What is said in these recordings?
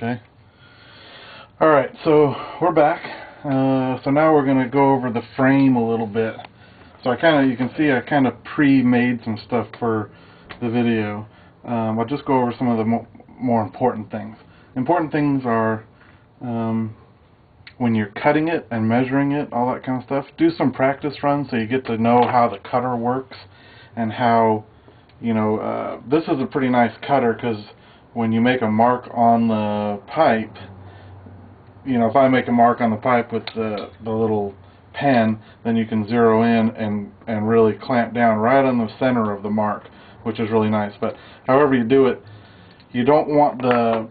Okay. Alright, so we're back. So now we're going to go over the frame a little bit. So you can see I kind of pre-made some stuff for the video. I'll just go over some of the more important things. Important things are when you're cutting it and measuring it, all that kind of stuff, do some practice runs so you get to know how the cutter works and how, this is a pretty nice cutter because when you make a mark on the pipe, if I make a mark on the pipe with the little pen, then you can zero in and really clamp down right on the center of the mark, which is really nice. But however you do it, you don't want the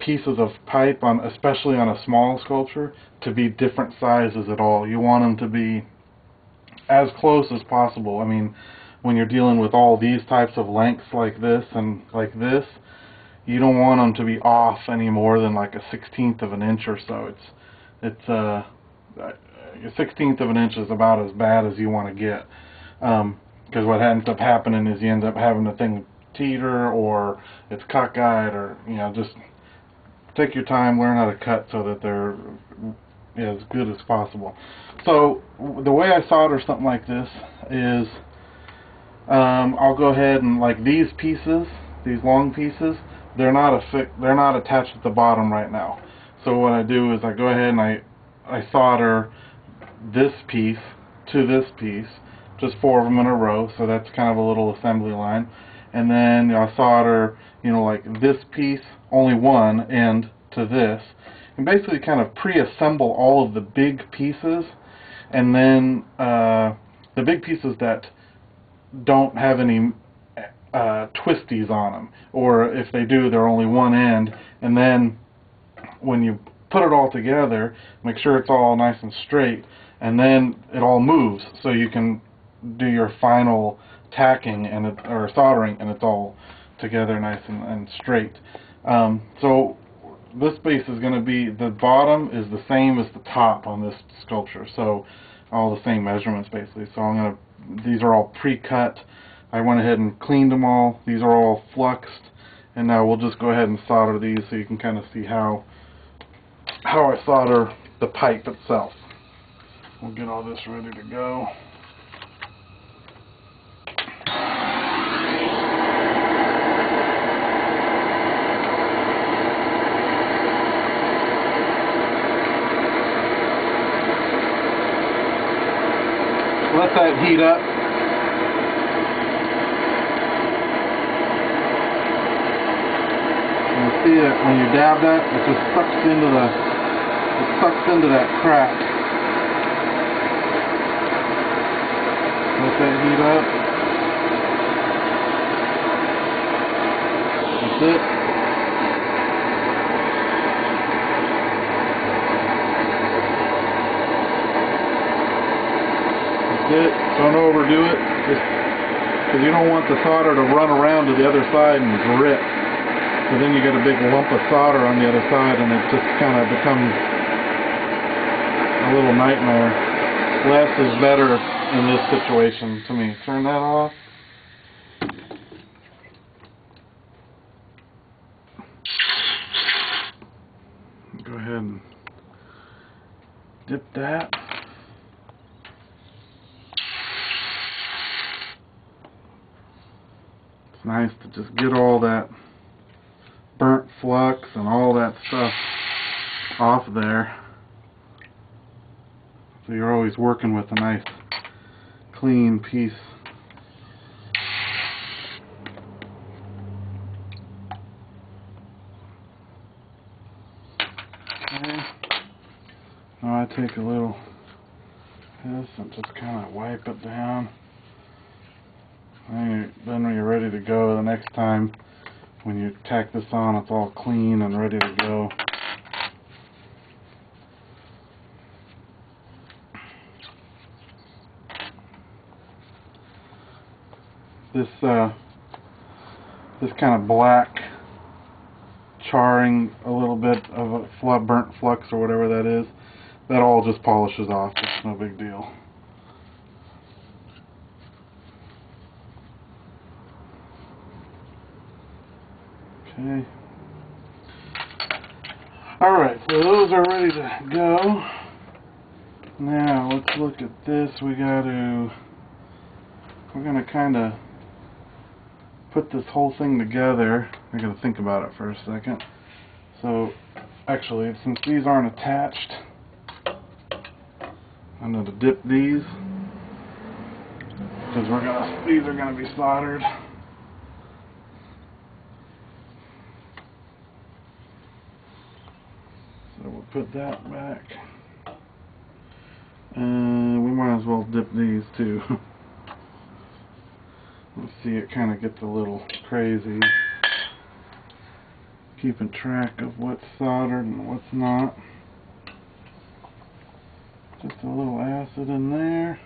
pieces of pipe, especially on a small sculpture, to be different sizes at all. You want them to be as close as possible. I mean, when you're dealing with all these types of lengths like this and like this, you don't want them to be off any more than like a 1/16 of an inch or so. A 1/16 of an inch is about as bad as you want to get, because what ends up happening is you end up having the thing teeter, or it's cockeyed, or just take your time, learn how to cut so that they're as good as possible. So the way I solder something like this is I'll go ahead and, like, these pieces, these long pieces, they're not attached at the bottom right now. So what I do is I go ahead and I solder this piece to this piece, just 4 of them in a row, so that's kind of a little assembly line. And then I solder, like this piece, only one end to this, and basically kind of pre-assemble all of the big pieces, and then the big pieces that don't have any twisties on them, or if they do, they're only one end. And then when you put it all together, make sure it's all nice and straight, and then it all moves, so you can do your final tacking or soldering, and it's all together nice and straight. So this base is going to be, the bottom is the same as the top on this sculpture, so all the same measurements basically. So these are all pre-cut. I went ahead and cleaned them all. These are all fluxed, and now we'll just go ahead and solder these so you can kind of see how I solder the pipe itself. We'll get all this ready to go. Let that heat up. You see it when you dab that, it just sucks into that crack. Let that heat up. That's it. Don't overdo it, just because you don't want the solder to run around to the other side and drip. So then you get a big lump of solder on the other side, and it just kind of becomes a little nightmare. Less is better in this situation to me. Turn that off. Go ahead and dip that. It's nice to just get all that burnt flux and all that stuff off there, so you're always working with a nice clean piece. Okay. Now I take a little this and just kind of wipe it down. Then when you're ready to go, the next time when you tack this on, it's all clean and ready to go. This kind of black charring, a little bit of a burnt flux or whatever that is, that all just polishes off. It's no big deal. Okay. Alright, so those are ready to go. Now let's look at this. We're gonna kinda put this whole thing together. I gotta think about it for a second. So actually, since these aren't attached, I'm gonna dip these because these are gonna be soldered. So we'll put that back. We might as well dip these too. Let's see, it kind of gets a little crazy. Keeping track of what's soldered and what's not. Just a little acid in there.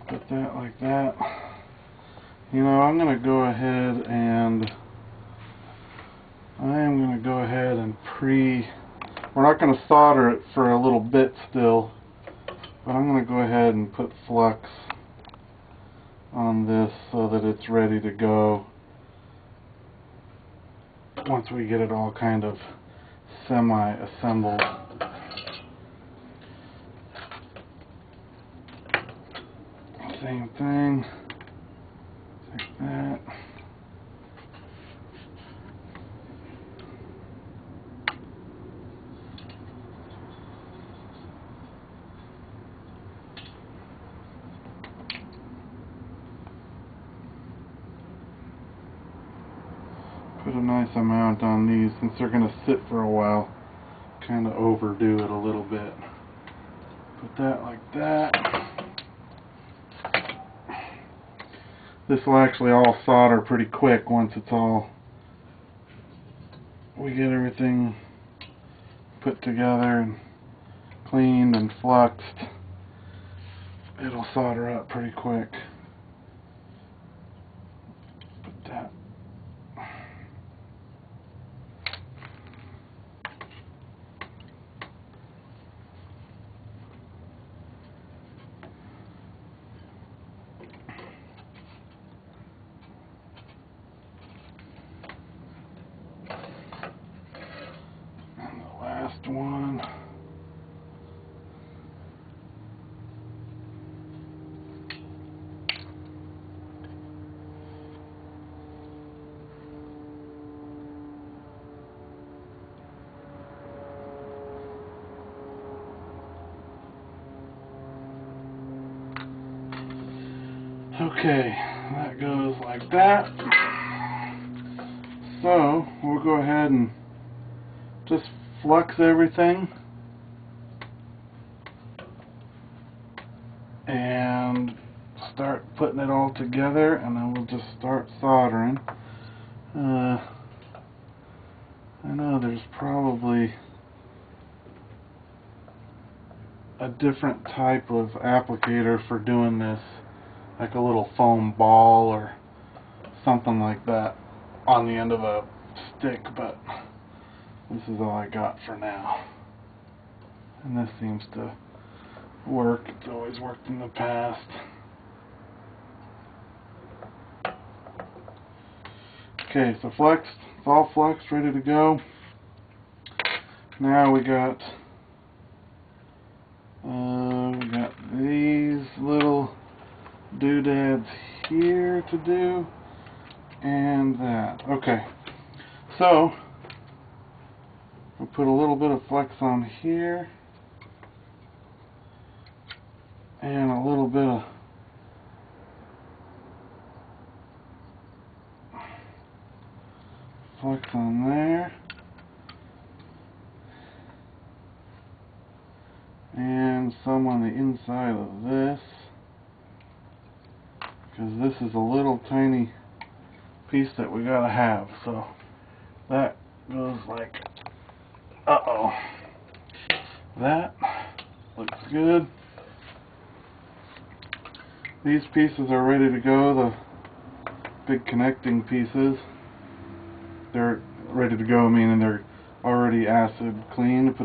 Put that like that. You know, I'm going to go ahead and we're not going to solder it for a little bit still, but I'm going to go ahead and put flux on this so that it's ready to go once we get it all kind of semi-assembled. Same thing, like that. Put a nice amount on these since they're going to sit for a while. Kind of overdo it a little bit. Put that like that. This will actually all solder pretty quick once we get everything put together and cleaned and fluxed. It'll solder up pretty quick. Put that. One. Okay, that goes like that. So we'll go ahead and just flux everything and start putting it all together, and then we'll just start soldering. I know there's probably a different type of applicator for doing this, like a little foam ball or something like that on the end of a stick, but this is all I got for now. And this seems to work. It's always worked in the past. Okay, so flexed. It's all flexed, ready to go. Now we got these little doodads here to do, and that. Okay, so we'll put a little bit of flex on here and a little bit of flex on there, and some on the inside of this, because this is a little tiny piece that we gotta have. So that goes like, uh-oh, that looks good. These pieces are ready to go, the big connecting pieces. They're ready to go, meaning they're already acid cleaned.